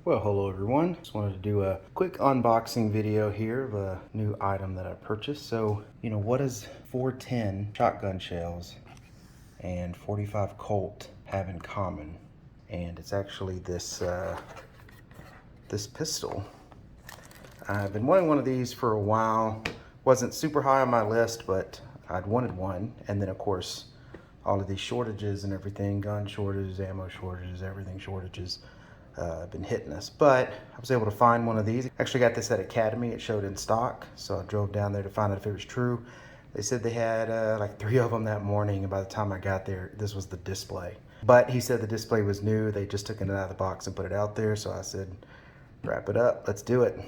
Well, hello everyone. Just wanted to do a quick unboxing video here of a new item that I purchased. So, what does 410 shotgun shells and 45 Colt have in common? And it's actually this pistol. I've been wanting one of these for a while. Wasn't super high on my list, but I'd wanted one. And then of course, all of these shortages and everything, gun shortages, ammo shortages, everything shortages, been hitting us. But I was able to find one of these. Actually got this at Academy. It showed in stock, so I drove down there to find out if it was true. They said they had like 3 of them that morning, and by the time I got there, this was the display. But he said the display was new. They just took it out of the box and put it out there, so I said, wrap it up, let's do it.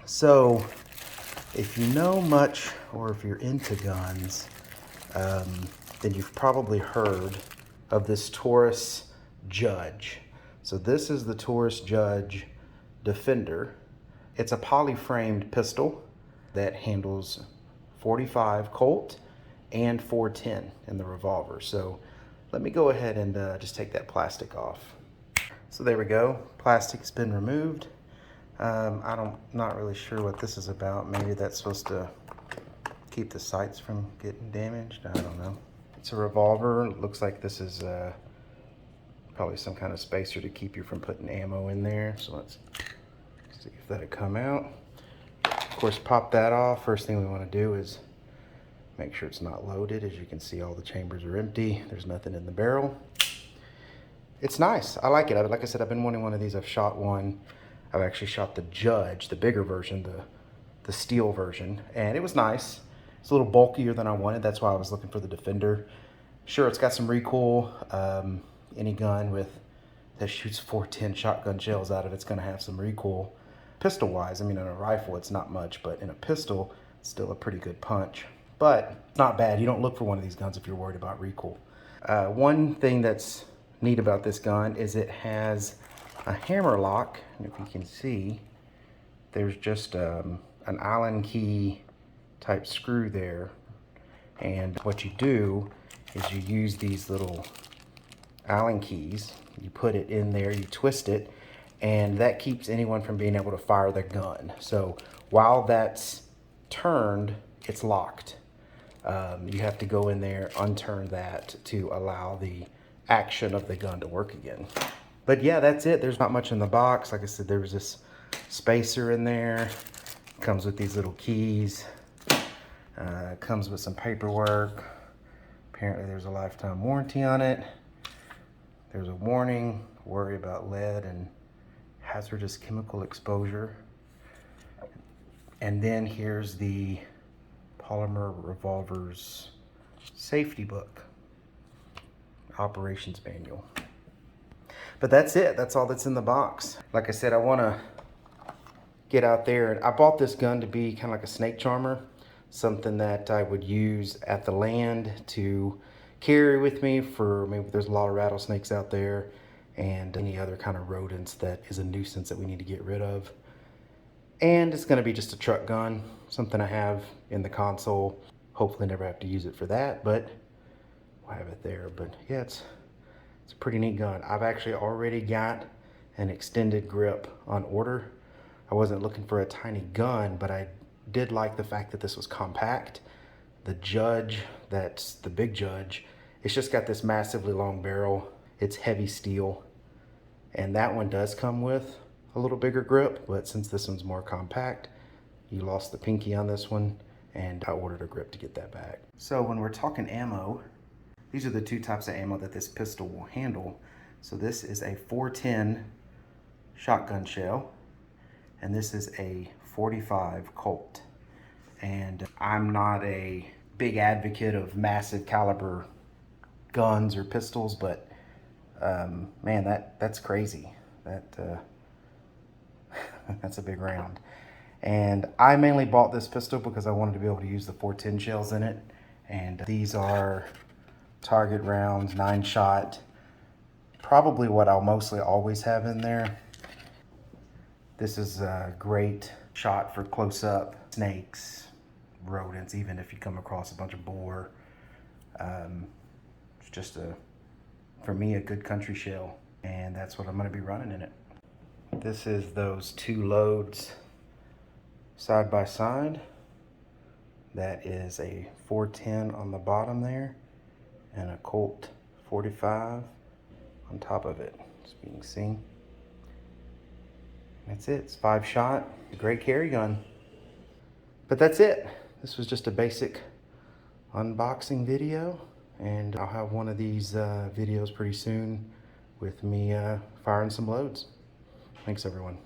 So, if you know much, or if you're into guns, then you've probably heard of this Taurus Judge. So this is the Taurus Judge Defender. It's a poly-framed pistol that handles 45 Colt and 410 in the Revolver. So let me go ahead and just take that plastic off. So there we go, plastic's been removed. Not really sure what this is about. Maybe that's supposed to keep the sights from getting damaged. I don't know. It's a revolver. It looks like this is probably some kind of spacer to keep you from putting ammo in there. So let's see if that'll come out. Of course, pop that off. First thing we want to do is make sure it's not loaded. As you can see, all the chambers are empty. There's nothing in the barrel. It's nice. I like it. Like I said, I've been wanting one of these. I've shot one. I've actually shot the Judge, the bigger version, the steel version, and it was nice. It's a little bulkier than I wanted. That's why I was looking for the Defender. Sure, it's got some recoil. Any gun that shoots 410 shotgun shells out of it's going to have some recoil. Pistol-wise, I mean, in a rifle, it's not much, but in a pistol, it's still a pretty good punch. But it's not bad. You don't look for one of these guns if you're worried about recoil. One thing that's neat about this gun is it has a hammer lock, and if you can see, there's just an Allen key type screw there. And what you do is you use these little Allen keys, you put it in there, you twist it, and that keeps anyone from being able to fire their gun. So while that's turned, it's locked. You have to go in there, unturn that to allow the action of the gun to work again. But yeah, that's it. There's not much in the box. Like I said, there was this spacer in there. It comes with these little keys. Comes with some paperwork. Apparently there's a lifetime warranty on it. There's a warning, worry about lead and hazardous chemical exposure. And then here's the Polymer Revolver's safety book, operations manual. But that's it. That's all that's in the box. Like I said, I want to get out there. And I bought this gun to be kind of like a snake charmer, something that I would use at the land to carry with me for maybe there's a lot of rattlesnakes out there and any other kind of rodents that is a nuisance that we need to get rid of. And it's going to be just a truck gun, something I have in the console. Hopefully never have to use it for that, but we'll have it there. But yeah, it's a pretty neat gun. I've actually already got an extended grip on order. I wasn't looking for a tiny gun, but I did like the fact that this was compact. The Judge, that's the big Judge, it's just got this massively long barrel. It's heavy steel. And that one does come with a little bigger grip, but since this one's more compact, you lost the pinky on this one, and I ordered a grip to get that back. So when we're talking ammo, these are the two types of ammo that this pistol will handle. So this is a 410 shotgun shell, and this is a 45 Colt. And I'm not a big advocate of massive caliber guns or pistols, but man, that's crazy. That's a big round. And I mainly bought this pistol because I wanted to be able to use the 410 shells in it. And these are target rounds, 9-shot, probably what I'll mostly always have in there. This is a great shot for close-up snakes, rodents, even if you come across a bunch of boar. It's just for me, a good country shell, and that's what I'm going to be running in it. This is those two loads side by side. That is a 410 on the bottom there and a Colt 45 on top of it. It's being seen. That's it. It's 5-shot. A great carry gun. But that's it. This was just a basic unboxing video, and I'll have one of these videos pretty soon with me firing some loads. Thanks, everyone.